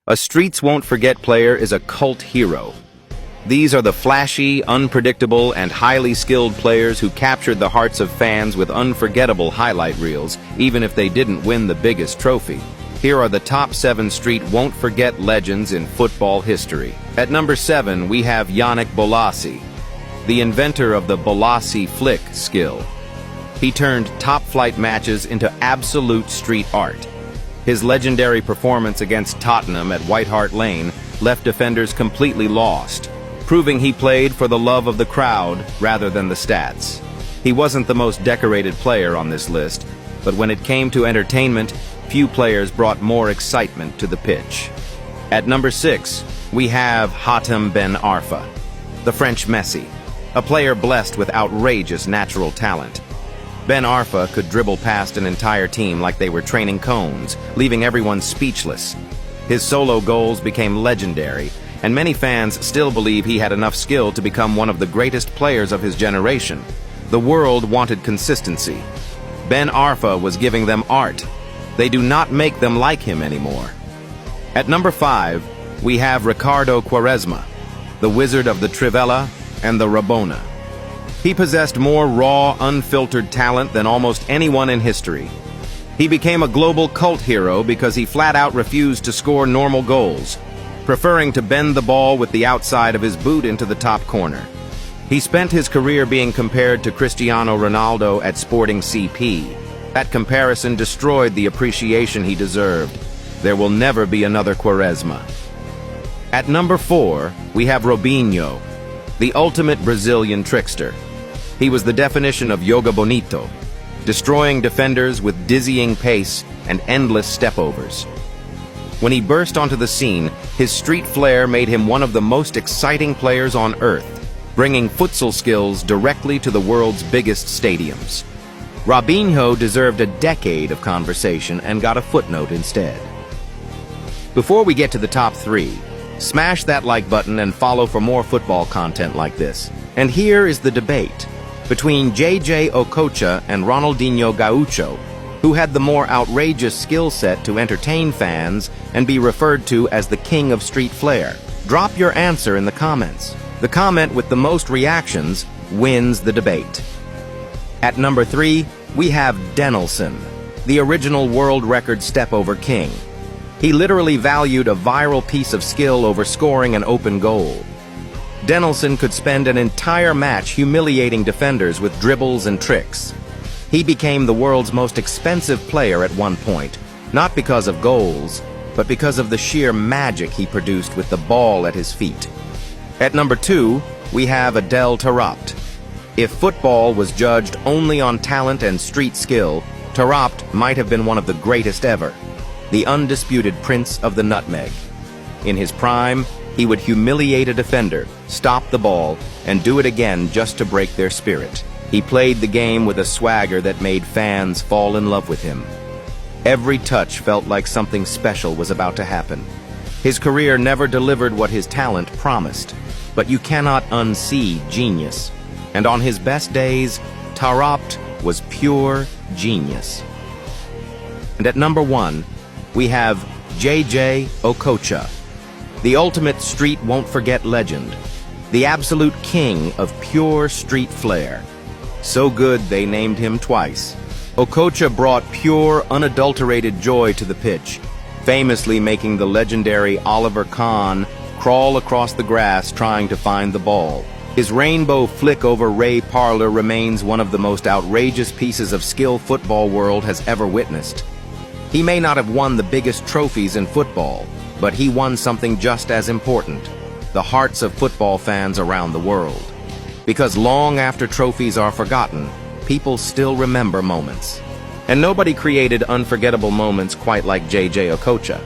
A Streets Won't Forget player is a cult hero. These are the flashy, unpredictable, and highly skilled players who captured the hearts of fans with unforgettable highlight reels, even if they didn't win the biggest trophy. Here are the top 7 Street Won't Forget legends in football history. At number 7, we have Yannick Bolasie, the inventor of the Bolasie flick skill. He turned top-flight matches into absolute street art. His legendary performance against Tottenham at White Hart Lane left defenders completely lost, proving he played for the love of the crowd rather than the stats. He wasn't the most decorated player on this list, but when it came to entertainment, few players brought more excitement to the pitch. At number 6, we have Hatem Ben Arfa, the French Messi, a player blessed with outrageous natural talent. Ben Arfa could dribble past an entire team like they were training cones, leaving everyone speechless. His solo goals became legendary, and many fans still believe he had enough skill to become one of the greatest players of his generation. The world wanted consistency. Ben Arfa was giving them art. They do not make them like him anymore. At number 5, we have Ricardo Quaresma, the wizard of the Trivela and the Rabona. He possessed more raw, unfiltered talent than almost anyone in history. He became a global cult hero because he flat-out refused to score normal goals, preferring to bend the ball with the outside of his boot into the top corner. He spent his career being compared to Cristiano Ronaldo at Sporting CP. That comparison destroyed the appreciation he deserved. There will never be another Quaresma. At number 4, we have Robinho, the ultimate Brazilian trickster. He was the definition of yoga bonito, destroying defenders with dizzying pace and endless step-overs. When he burst onto the scene, his street flair made him one of the most exciting players on earth, bringing futsal skills directly to the world's biggest stadiums. Robinho deserved a decade of conversation and got a footnote instead. Before we get to the top 3, smash that like button and follow for more football content like this. And here is the debate between JJ Okocha and Ronaldinho Gaucho, who had the more outrageous skill set to entertain fans and be referred to as the king of street flair. Drop your answer in the comments. The comment with the most reactions wins the debate. At number 3, we have Denilson, the original world record step-over king. He literally valued a viral piece of skill over scoring an open goal. Denilson could spend an entire match humiliating defenders with dribbles and tricks. He became the world's most expensive player at one point, not because of goals, but because of the sheer magic he produced with the ball at his feet. At number 2, we have Adel Taarabt. If football was judged only on talent and street skill, Taarabt might have been one of the greatest ever, the undisputed prince of the nutmeg. In his prime, he would humiliate a defender, stop the ball, and do it again just to break their spirit. He played the game with a swagger that made fans fall in love with him. Every touch felt like something special was about to happen. His career never delivered what his talent promised, but you cannot unsee genius. And on his best days, Taarabt was pure genius. And at number 1, we have JJ Okocha, the ultimate Street Won't Forget legend, the absolute king of pure street flair. So good they named him twice. Okocha brought pure, unadulterated joy to the pitch, famously making the legendary Oliver Kahn crawl across the grass trying to find the ball. His rainbow flick over Ray Parlour remains one of the most outrageous pieces of skill football world has ever witnessed. He may not have won the biggest trophies in football, but he won something just as important: the hearts of football fans around the world. Because long after trophies are forgotten, people still remember moments. And nobody created unforgettable moments quite like JJ Okocha.